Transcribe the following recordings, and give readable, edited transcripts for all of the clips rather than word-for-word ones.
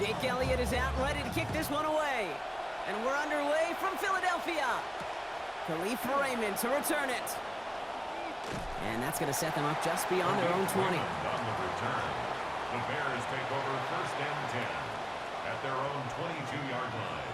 Jake Elliott is out ready to kick this one away. And we're underway from Philadelphia. Khalif Raymond to return it. And that's going to set them up just beyond their own 20. On the return, the Bears take over 1st and 10 at their own 22-yard line.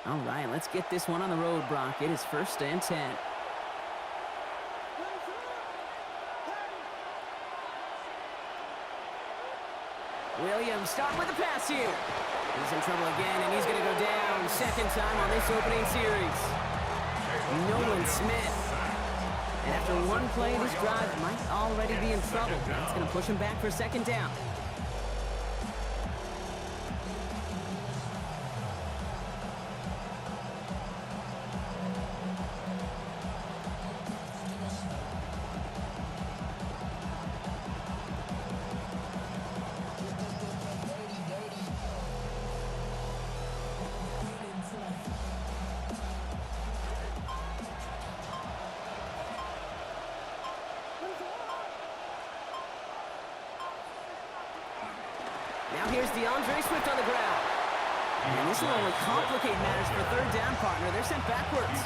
All right, let's get this one on the road, Brock. It is 1st and 10. Williams starting with the pass here. He's in trouble again, and he's going to go down. 2nd time on this opening series. Nolan Smith. And after one play, this drive might already be in trouble. That's going to push him back for 2nd down. Now here's DeAndre Swift on the ground. And this will only complicate matters for 3rd down, partner. They're sent backwards.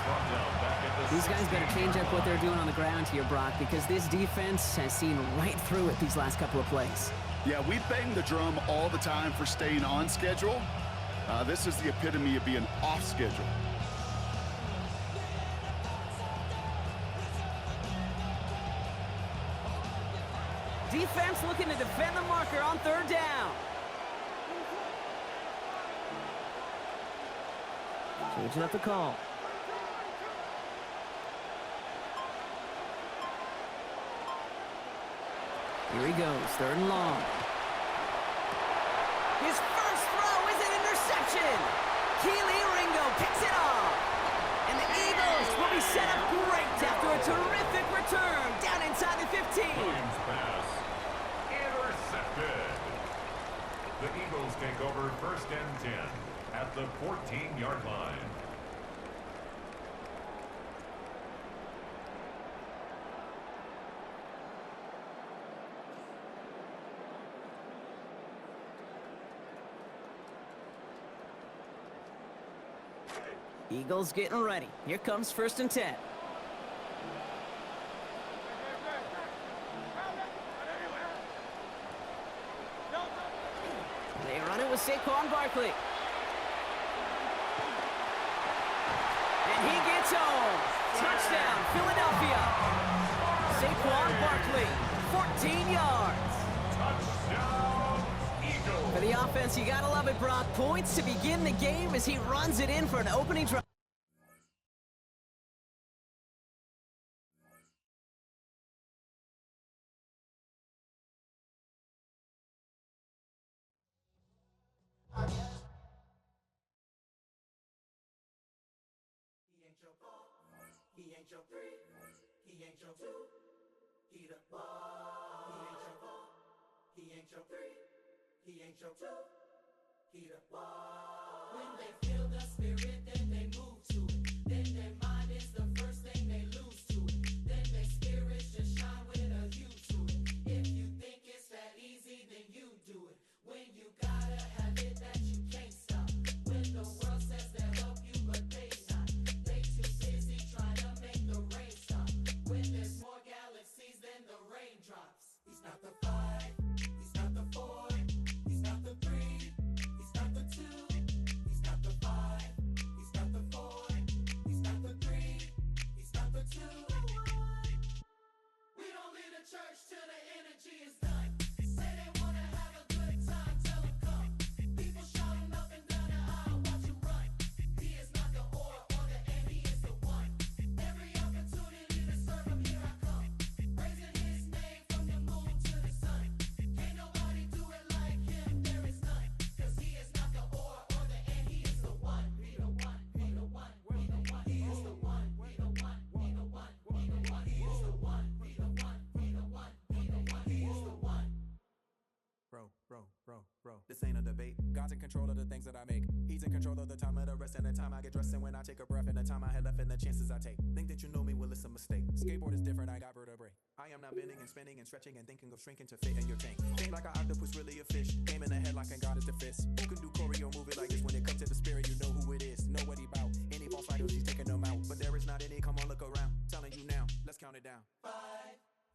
These guys better change up what they're doing on the ground here, Brock, because this defense has seen right through it these last couple of plays. Yeah, we bang the drum all the time for staying on schedule. This is the epitome of being off schedule. Defense looking to defend the marker on 3rd down. Changing up the call. Here he goes, 3rd and long. His first throw is an interception. Keely Ringo picks it off. And the Eagles will be set up great after a terrific return down inside the 15. Williams pass intercepted. The Eagles take over 1st and 10 at the 14-yard line. Eagles getting ready. Here comes 1st and 10. They run it with Saquon Barkley. And he gets home. Touchdown, Philadelphia. Saquon Barkley, 14 yards. Touchdown, Eagles. For the offense, you gotta love it, Brock. Points to begin the game as he runs it in for an opening drive. He ain't your 3, he ain't your 2, he the ball. He ain't your 4, he ain't your 3, he ain't your 2, he the ball. When they feel the spirit, then they move to it. Then their mind is the first thing they lose to it. Then their spirits just shine with a hue to it. If you think it's that easy, then you do it. When you gotta have it that you can't stop. When the world says they'll help you, but they not. They too busy trying to make the rain stop. When there's more galaxies than the raindrops. He's not the 5, he's not the 4, he's not the 3, he's not the 2, he's not the 5, he's not the 4, he's not the 3, he's not the 2. We don't leave the church till the energy is done. Say they wanna have a good time, tell them come. People shouting up and down the aisle, watch him run. He is not the or the and he is the one. Every opportunity to serve him, here I come. Praising his name from the moon to the sun. Can't nobody do it like him, there is none. Cause he is not the or the and he is the one. He the one, he the one, he the one, he is the one, he the one, he the one, he the one, he is the one, he the one, he the one, he the one, he is the one. Bro. This ain't a debate. God's in control of the things that I make. He's in control of the time of the rest and the time I get dressed and when I take a breath and the time I had left and the chances I take. Think that you know me, well, it's a mistake. Skateboard is different, I got vertebrae. I am not bending and spinning and stretching and thinking of shrinking to fit in your tank. Think like an octopus, really a fish. Game in the head like a God is the fist. Who can do choreo move it like this? When it comes to the spirit, you know who it is. Know what he bout. Any false idols, he's taking them out. But there is not any, come on, look around. Telling you now, let's count it down. 5,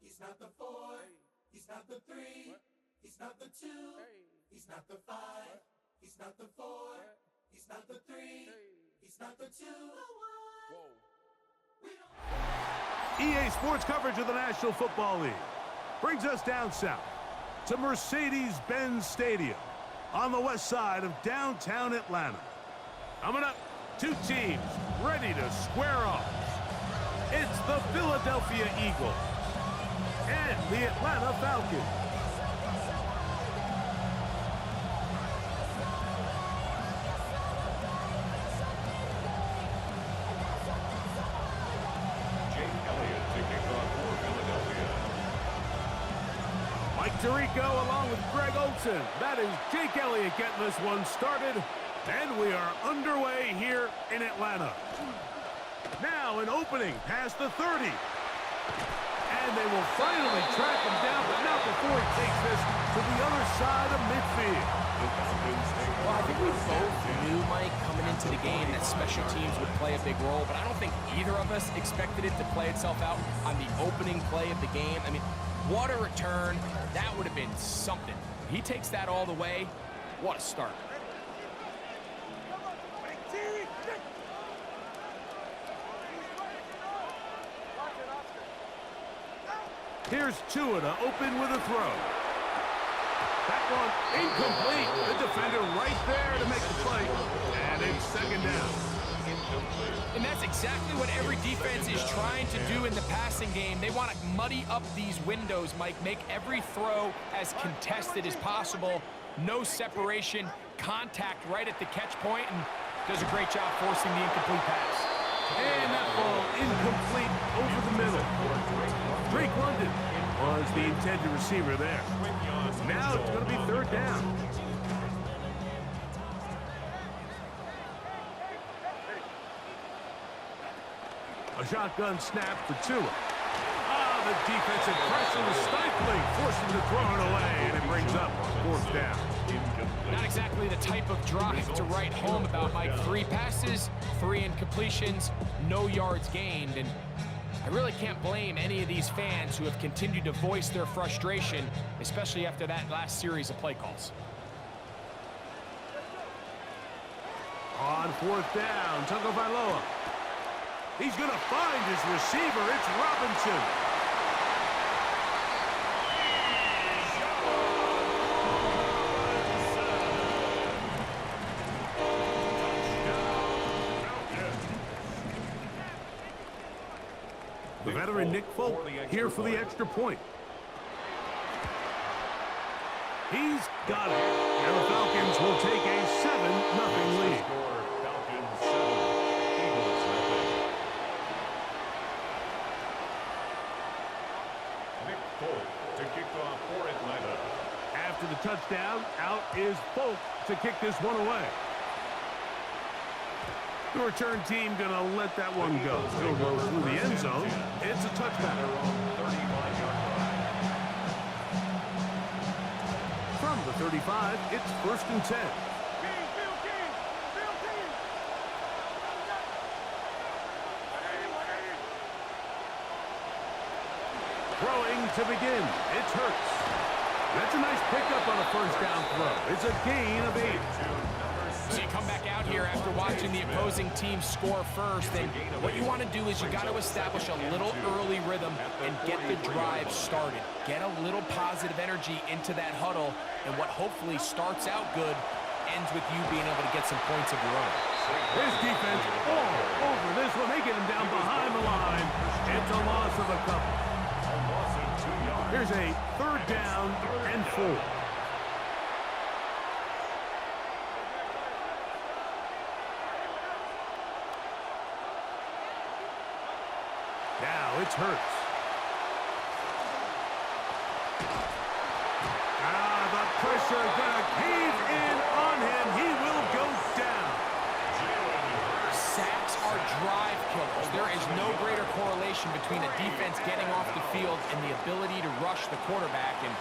he's not the 4, he's not the 3, he's not the 2, he's not the 5, he's not the 4, he's not the 3, he's not the 2. EA Sports coverage of the National Football League brings us down south to Mercedes-Benz Stadium on the west side of downtown Atlanta. Coming up, two teams ready to square off. It's the Philadelphia Eagles and the Atlanta Falcons. Mike Tirico along with Greg Olson. That is Jake Elliott getting this one started. And we are underway here in Atlanta. Now an opening past the 30. And they will finally track him down, but not before he takes this to the other side of midfield. Well, I think we both knew, Mike, coming into the game that special teams would play a big role, but I don't think either of us expected it to play itself out on the opening play of the game. I mean, what a return. That would have been something. He takes that all the way. What a start. Here's Tua to open with a throw. That one incomplete. The defender right there to make the play. And it's second down. And that's exactly what every defense is trying to do in the passing game. They want to muddy up these windows, Mike, make every throw as contested as possible. No separation, contact right at the catch point, and does a great job forcing the incomplete pass. And that ball incomplete over the middle. Drake London was the intended receiver there. Now it's going to be third down. A shotgun snap for Tua. The defensive pressure was stifling, forcing the throw it away, and it brings up fourth down. Not exactly the type of drive to write home about, Mike. 3 passes, 3 incompletions, no yards gained, and I really can't blame any of these fans who have continued to voice their frustration, especially after that last series of play calls. On fourth down, Tagovailoa. He's going to find his receiver. It's Robinson. The veteran Nick Folk here for the extra point. He's got it. And the Falcons will take a 7-0 lead. Falcons 7, Eagles nothing. Nick Folk to kick off for Atlanta. After the touchdown, out is Folk to kick this one away. The return team going to let that one go. Still goes through the end zone. It's a touchback. From the 35, it's 1st and 10. Throwing to begin. It's Hurts. That's a nice pickup on a first down throw. It's a gain of 8. So you come back out here after watching the opposing team score first, and what you want to do is you got to establish a little early rhythm and get the drive started. Get a little positive energy into that huddle, and what hopefully starts out good ends with you being able to get some points of your own. His defense all over this one. They get him down behind the line. It's a loss of a couple. Here's a 3rd down and 4. Now it's Hurts. The pressure gonna cave combination between a defense getting off the field and the ability to rush the quarterback. And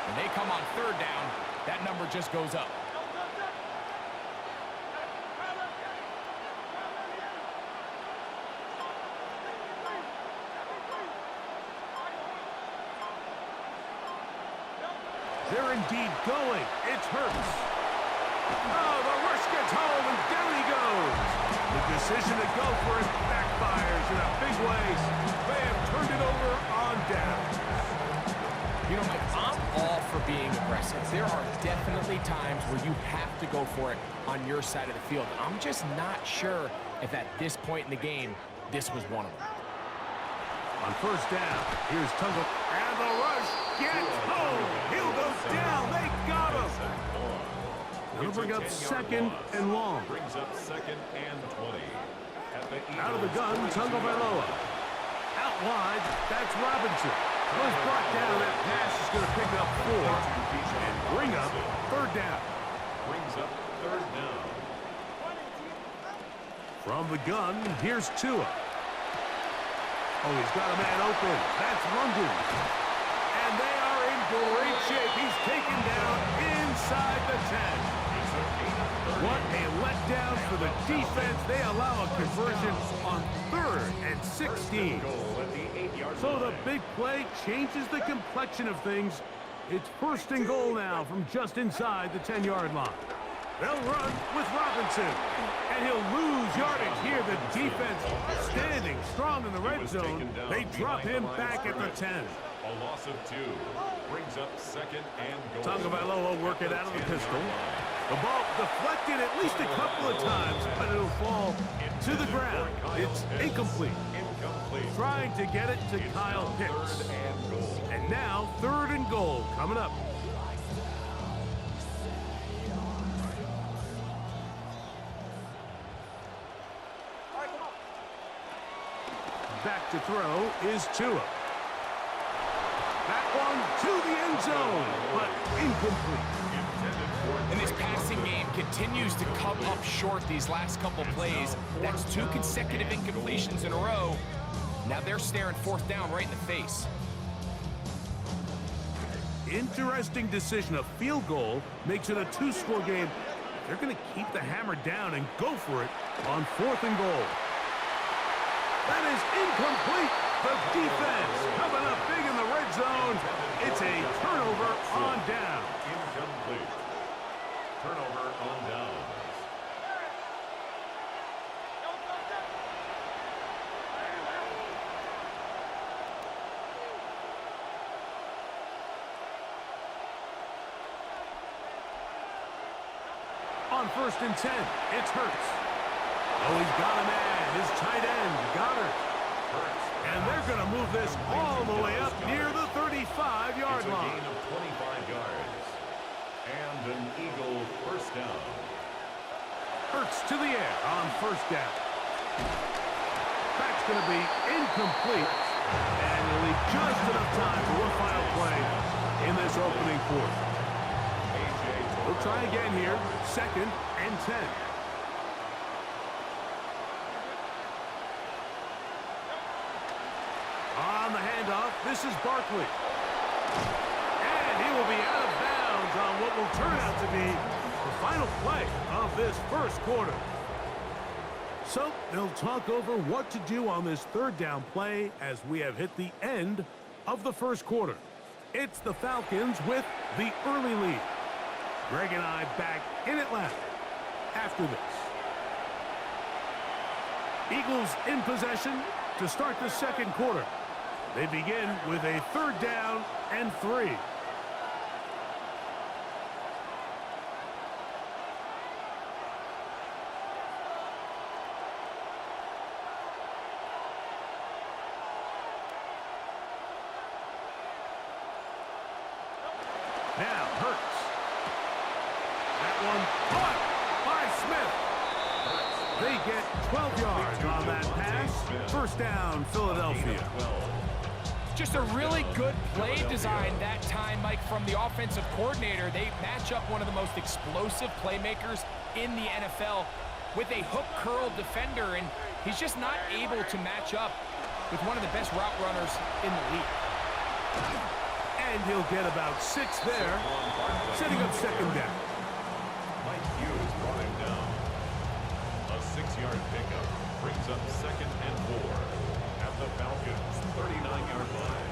when they come on third down, that number just goes up. They're indeed going. It's Hurts. Oh, the rush gets home, and down he goes. The decision to go for it backfires in a big way. They have turned it over on downs. You know, Mike, I'm all for being aggressive. There are definitely times where you have to go for it on your side of the field. I'm just not sure if at this point in the game, this was one of them. On first down, here's Tungle, and the rush gets home. He'll go down. They got him. That'll bring up second and long. Brings up second and 20. Out of the gun, Tagovailoa. Out wide, that's Robinson. Goes brought down. That pass is going to pick up 4 and bring up third down. Brings up third down. From the gun, here's Tua. Oh, he's got a man open. That's London. And they are in great shape. He's taken down inside the 10. What a letdown for the defense. They allow a conversion on 3rd and 16. So the big play changes the complexion of things. It's 1st and goal now from just inside the 10-yard line. They'll run with Robinson, and he'll lose yardage here. The defense standing strong in the red zone. They drop him back at the 10. A loss of 2 brings up second and goal. Tagovailoa work it out of the pistol. The ball deflected at least a couple of times, but it'll fall to the ground. It's incomplete. Trying to get it to Kyle Pitts. And now 3rd and goal coming up. Back to throw is Tua. That one to the end zone, but incomplete. And this passing game continues to come up short these last couple plays. That's 2 consecutive incompletions in a row. Now they're staring 4th down right in the face. Interesting decision. A field goal makes it a 2-score game. They're going to keep the hammer down and go for it on 4th and goal. That is incomplete. The defense coming up big in the red zone. It's a turnover on down. Incomplete. Turnover on downs. On 1st and 10, it's Hurts. Oh, he's got a man. His tight end, Goddard. And they're going to move this all the way up near the 35-yard line. Gain of 25 yards. And an Eagle 1st down. Hurts to the air on 1st down. That's going to be incomplete. And he'll leave just enough time for one final play in this opening quarter. We'll try again here. 2nd and 10. On the handoff, this is Barkley. And he will be out of bounds on what will turn out to be the final play of this 1st quarter. So they'll talk over what to do on this 3rd down play as we have hit the end of the 1st quarter. It's the Falcons with the early lead. Greg and I back in Atlanta after this. Eagles in possession to start the 2nd quarter. They begin with a 3rd down and 3. Now Hurts. That one caught by Smith. They get 12 yards on that pass. 1st down, Philadelphia. Just a really good play design that time, Mike, from the offensive coordinator. They match up one of the most explosive playmakers in the NFL with a hook curl defender, and he's just not able to match up with one of the best route runners in the league. And he'll get about 6 there, setting up second down. Mike Hughes brought him down. A 6-yard pickup brings up 2nd and 4 at the Falcons' 39-yard line.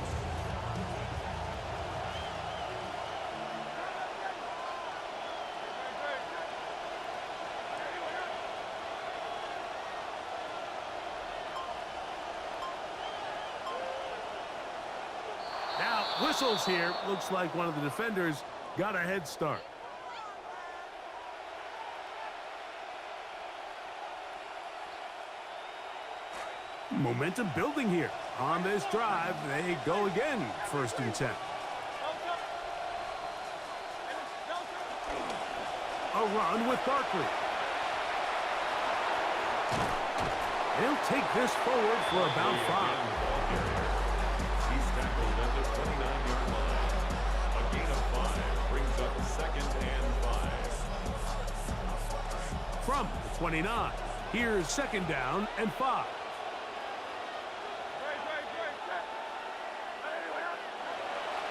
Now, whistles here. Looks like one of the defenders got a head start. Momentum building here. On this drive, they go again. 1st and 10. A run with Barkley. He'll take this forward for about 5. He's tackled at the 29-yard line. A gain of 5 brings up 2nd and 5. From the 29, here's 2nd down and 5.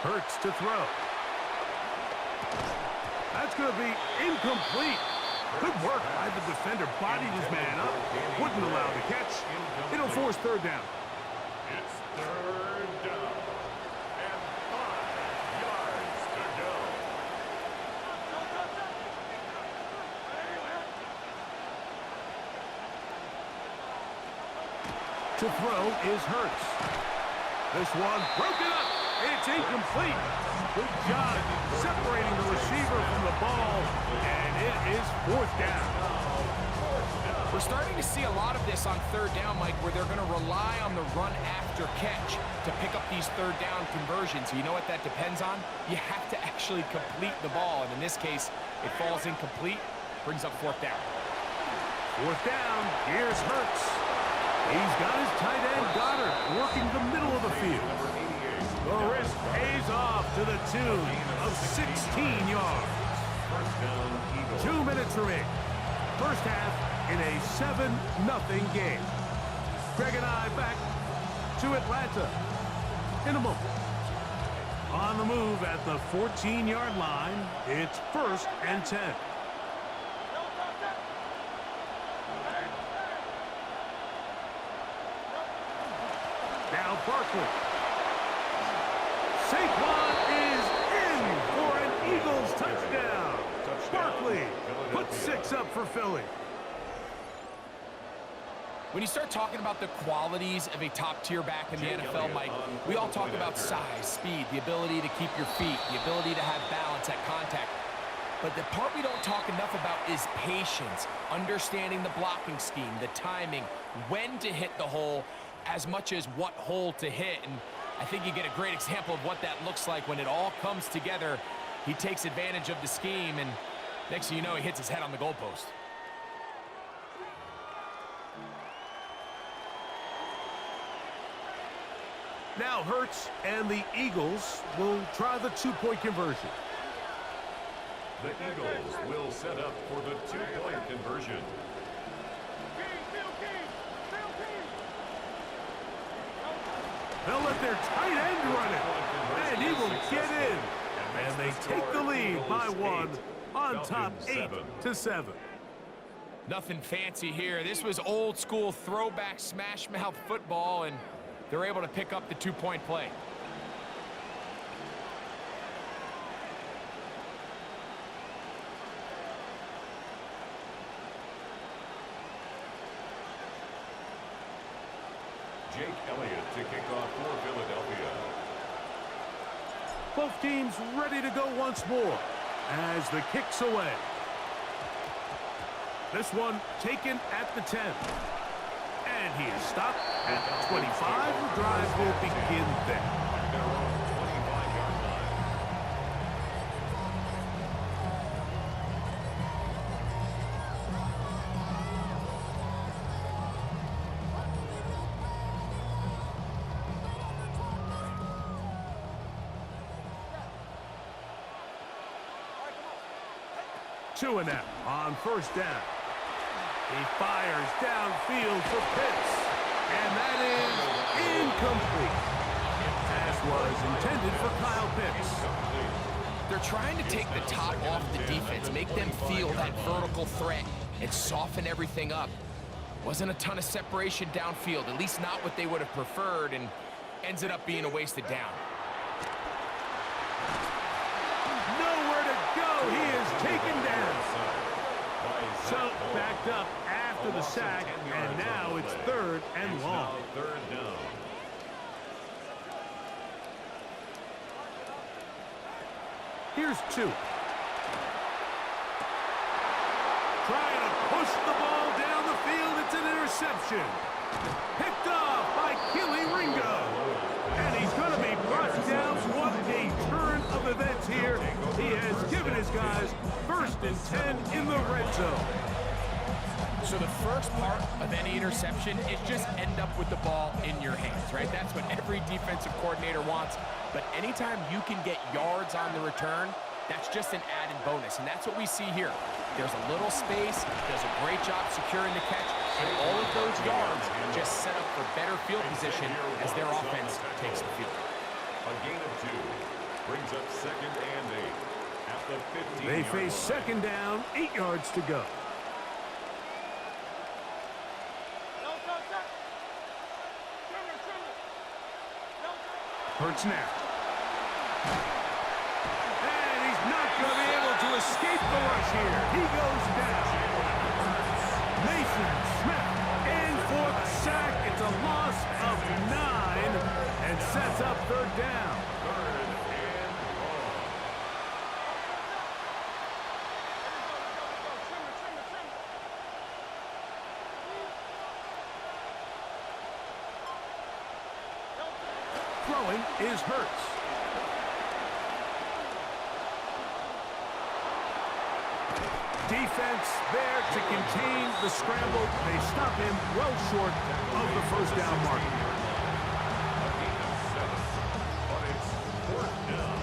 Hurts to throw. That's going to be incomplete. Good work by the defender. Bodied his man up. Wouldn't allow the catch. It'll force 3rd down. It's 3rd down. And 5 yards to go. To throw is Hurts. This one broken up. It's incomplete. Good job separating the receiver from the ball, and it is 4th down. We're starting to see a lot of this on 3rd down, Mike, where they're going to rely on the run after catch to pick up these 3rd down conversions. You know what that depends on? You have to actually complete the ball, and in this case, it falls incomplete, brings up 4th down. 4th down, here's Hurts. He's got his tight end, Goddard, working the middle of the field. The risk pays off to the tune of 16 yards. 2 minutes remaining. First half in a 7-0 game. Greg and I back to Atlanta in a moment. On the move at the 14-yard line, it's 1st and 10. Now Barkley. Saquon is in for an Eagles touchdown. Barkley puts 6 up for Philly. When you start talking about the qualities of a top-tier back in the NFL, Mike, we all talk about size, speed, the ability to keep your feet, the ability to have balance at contact. But the part we don't talk enough about is patience, understanding the blocking scheme, the timing, when to hit the hole, as much as what hole to hit. And I think you get a great example of what that looks like when it all comes together. He takes advantage of the scheme, and next thing you know, he hits his head on the goalpost. Now Hurts and the Eagles will try the 2-point conversion. The Eagles will set up for the 2-point conversion. They'll let their tight end run it, and he will get in. And they take the lead by 1 on top 8-7. Nothing fancy here. This was old school throwback smash mouth football, and they're able to pick up the 2-point play. Jake Elliott to kick off for Philadelphia. Both teams ready to go once more as the kick's away. This one taken at the 10. And he is stopped at the 25. The drive will begin there. Their own 25-yard line. Two and out on 1st down. He fires downfield for Pitts. And that is incomplete. Pass was intended for Kyle Pitts. They're trying to take the top off the defense, make them feel that vertical threat, and soften everything up. Wasn't a ton of separation downfield, at least not what they would have preferred, and ends it up being a wasted down. Nowhere to go. He is taken down. So backed up after the sack, and now it's 3rd and long. Third down. Here's 2. Trying to push the ball down the field. It's an interception. Picked off by Keely Ringo. And he's going to be brought down. What a turn of events here. He has given his guys 1st and 10 in the red zone. So the first part of any interception is just end up with the ball in your hands, right? That's what every defensive coordinator wants. But anytime you can get yards on the return, that's just an added bonus. And that's what we see here. There's a little space, does a great job securing the catch, and all of those yards just set up for better field position as their offense takes the field. A gain of 2 brings up 2nd and 8 at the 15. They face 2nd down, 8 yards to go. Hurts now. And he's not going to be able to escape the rush here. He goes down. Mason Smith in for the sack. It's a loss of 9 and sets up 3rd down. Throwing is Hurts. Defense there to contain the scramble. They stop him well short of the 1st down mark. A gain of 7, but it's 4th down.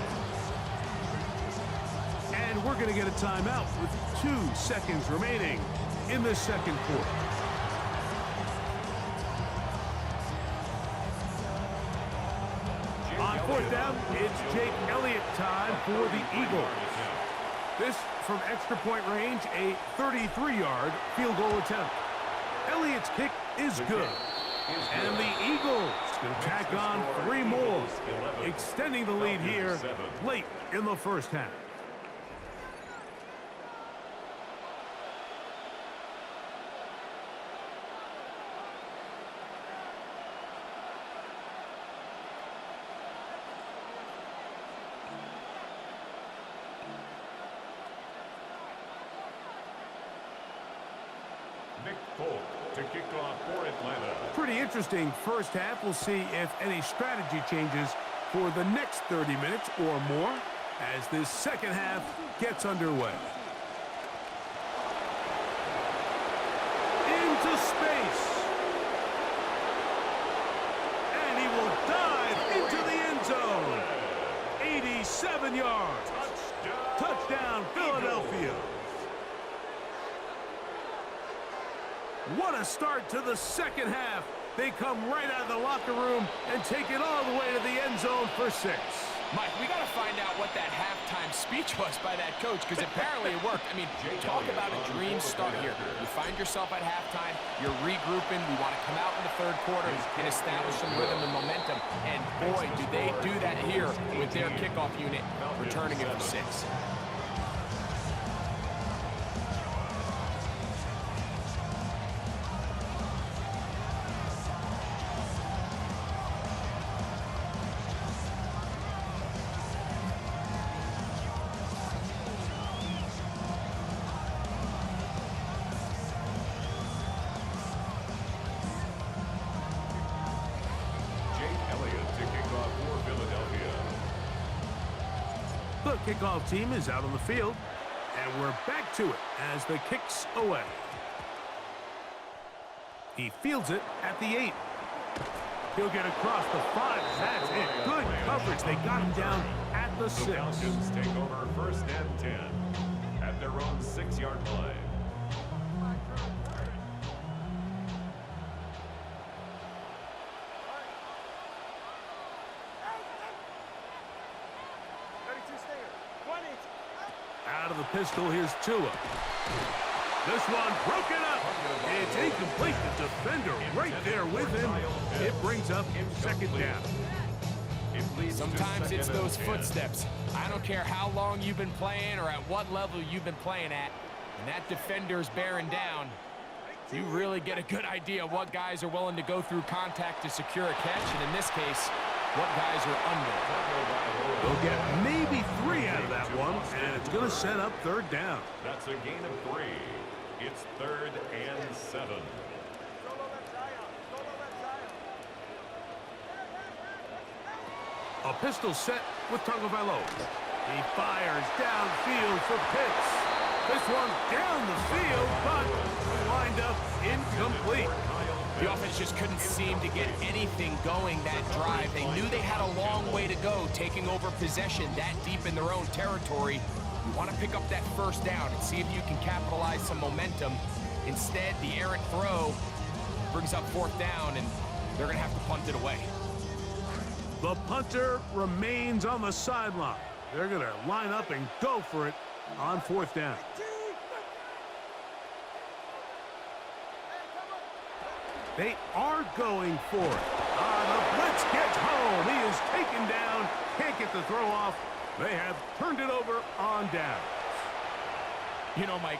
And we're going to get a timeout with 2 seconds remaining in the 2nd quarter. On 4th down, it's Jake Elliott time for the Eagles. This from extra point range, a 33-yard field goal attempt. Elliott's kick is good. And the Eagles can tack on 3 more, extending the lead here late in the 1st half. To kick off for Atlanta. Pretty interesting 1st half. We'll see if any strategy changes for the next 30 minutes or more as this 2nd half gets underway. Into space. And he will dive into the end zone. 87 yards. Touchdown, Philadelphia. What a start to the 2nd half. They come right out of the locker room and take it all the way to the end zone for 6. Mike, we got to find out what that halftime speech was by that coach, because apparently it worked. I mean, talk about a dream start here. You find yourself at halftime, you're regrouping, we want to come out in the 3rd quarter and establish some rhythm and momentum. And boy, do they do that here with their kickoff unit returning it for 6. The kickoff team is out on the field, and we're back to it as the kick's away. He fields it at the 8. He'll get across the 5. That's it. Good coverage. They got him down at the 6. The Falcons take over 1st and 10 at their own 6-yard line. of the pistol. Here's Tua. This one broken up. It's incomplete. The defender right there with him. It brings up second down. Sometimes it's those footsteps. I don't care how long you've been playing or at what level you've been playing at, and that defender's bearing down. You really get a good idea what guys are willing to go through contact to secure a catch, and in this case, what guys are under. They'll get maybe 3 out of that one, and it's going to set up third down. That's a gain of 3. It's 3rd and 7. A pistol set with Tagovailoa. He fires downfield for Pitts. This one down the field, but lined up incomplete. The offense just couldn't seem to get anything going that drive. They knew they had a long way to go, taking over possession that deep in their own territory. You want to pick up that first down and see if you can capitalize some momentum. Instead, the errant throw brings up 4th down, and they're going to have to punt it away. The punter remains on the sideline. They're going to line up and go for it on 4th down. They are going for it. The blitz gets home. He is taken down. Can't get the throw off. They have turned it over on down. You know, Mike,